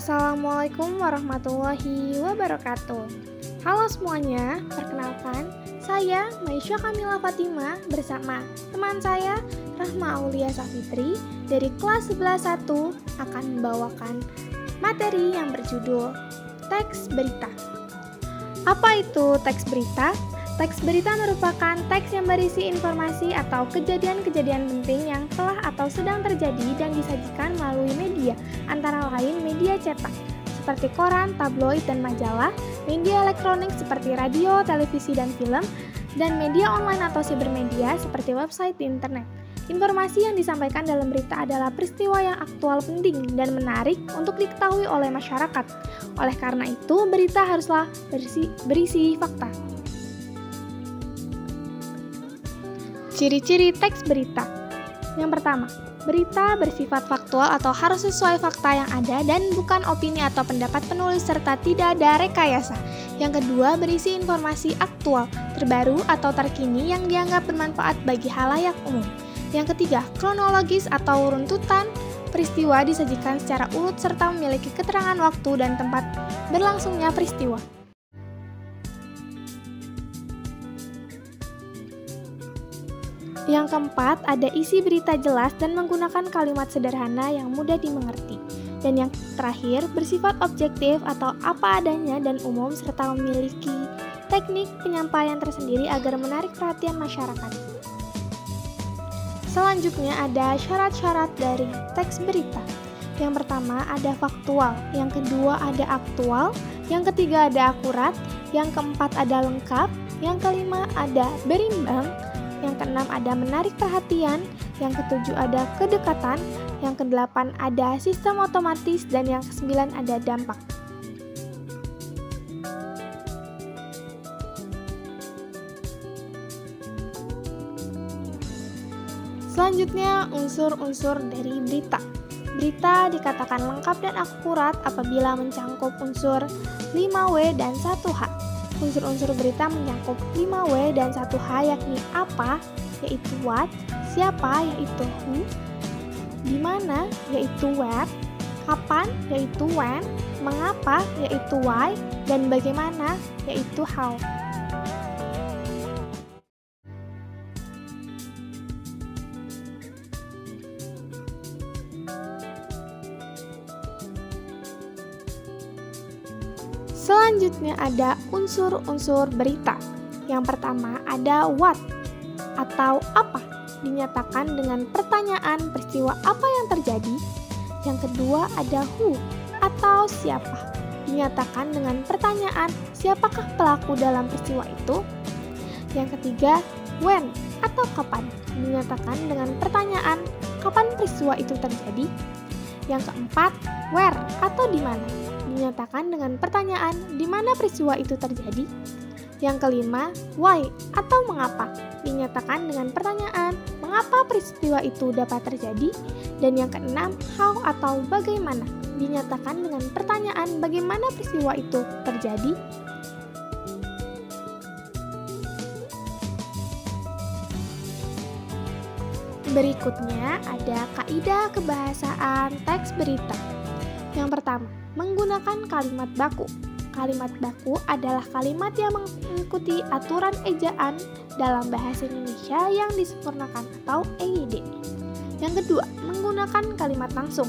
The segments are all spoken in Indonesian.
Assalamualaikum warahmatullahi wabarakatuh. Halo semuanya, perkenalkan saya Maisha Kamila Fatima bersama teman saya Rahma Aulia Safitri dari kelas 11-1 akan membawakan materi yang berjudul teks berita. Apa itu teks berita? Teks berita merupakan teks yang berisi informasi atau kejadian-kejadian penting yang telah atau sedang terjadi dan disajikan melalui media, antara lain media cetak, seperti koran, tabloid, dan majalah, media elektronik seperti radio, televisi, dan film, dan media online atau sibermedia seperti website di internet. Informasi yang disampaikan dalam berita adalah peristiwa yang aktual, penting, dan menarik untuk diketahui oleh masyarakat. Oleh karena itu, berita haruslah berisi fakta. Ciri-ciri teks berita. Yang pertama, berita bersifat faktual atau harus sesuai fakta yang ada dan bukan opini atau pendapat penulis serta tidak ada rekayasa. Yang kedua, berisi informasi aktual, terbaru atau terkini yang dianggap bermanfaat bagi halayak umum. Yang ketiga, kronologis atau runtutan peristiwa disajikan secara urut serta memiliki keterangan waktu dan tempat berlangsungnya peristiwa. Yang keempat, ada isi berita jelas dan menggunakan kalimat sederhana yang mudah dimengerti. Dan yang terakhir, bersifat objektif atau apa adanya dan umum serta memiliki teknik penyampaian tersendiri agar menarik perhatian masyarakat. Selanjutnya ada syarat-syarat dari teks berita. Yang pertama ada faktual, yang kedua ada aktual, yang ketiga ada akurat, yang keempat ada lengkap, yang kelima ada berimbang, yang keenam ada menarik perhatian, yang ketujuh ada kedekatan, yang kedelapan ada sistem otomatis, dan yang kesembilan ada dampak. Selanjutnya, unsur-unsur dari berita. Berita dikatakan lengkap dan akurat apabila mencangkup unsur 5W dan 1H. Unsur-unsur berita menyangkup 5W dan 1H, yakni apa, yaitu what, siapa, yaitu who, di mana, yaitu where, kapan, yaitu when, mengapa, yaitu why, dan bagaimana, yaitu how. Selanjutnya ada unsur-unsur berita. Yang pertama ada what atau apa, dinyatakan dengan pertanyaan peristiwa apa yang terjadi. Yang kedua ada who atau siapa, dinyatakan dengan pertanyaan siapakah pelaku dalam peristiwa itu. Yang ketiga when atau kapan, dinyatakan dengan pertanyaan kapan peristiwa itu terjadi. Yang keempat where atau di mana, dinyatakan dengan pertanyaan di mana peristiwa itu terjadi. Yang kelima, why atau mengapa, dinyatakan dengan pertanyaan mengapa peristiwa itu dapat terjadi. Dan yang keenam, how atau bagaimana, dinyatakan dengan pertanyaan bagaimana peristiwa itu terjadi. Berikutnya ada kaidah kebahasaan teks berita. Yang pertama, menggunakan kalimat baku. Kalimat baku adalah kalimat yang mengikuti aturan ejaan dalam bahasa Indonesia yang disempurnakan atau EYD. Yang kedua, menggunakan kalimat langsung.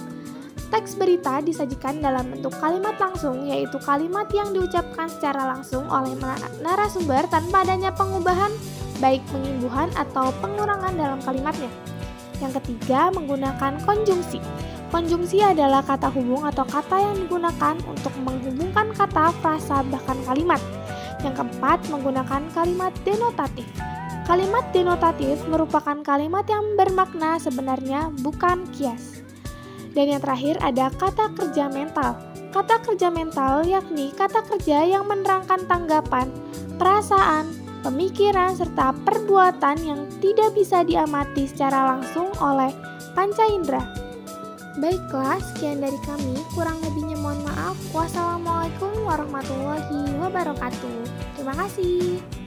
Teks berita disajikan dalam bentuk kalimat langsung, yaitu kalimat yang diucapkan secara langsung oleh narasumber tanpa adanya pengubahan, baik pengimbuhan atau pengurangan dalam kalimatnya. Yang ketiga, menggunakan konjungsi. Konjungsi adalah kata hubung atau kata yang digunakan untuk menghubungkan kata, frasa, bahkan kalimat. Yang keempat, menggunakan kalimat denotatif. Kalimat denotatif merupakan kalimat yang bermakna sebenarnya, bukan kias. Dan yang terakhir ada kata kerja mental. Kata kerja mental yakni kata kerja yang menerangkan tanggapan, perasaan, pemikiran, serta perbuatan yang tidak bisa diamati secara langsung oleh panca indera. Baiklah, sekian dari kami. Kurang lebihnya mohon maaf. Wassalamualaikum warahmatullahi wabarakatuh. Terima kasih.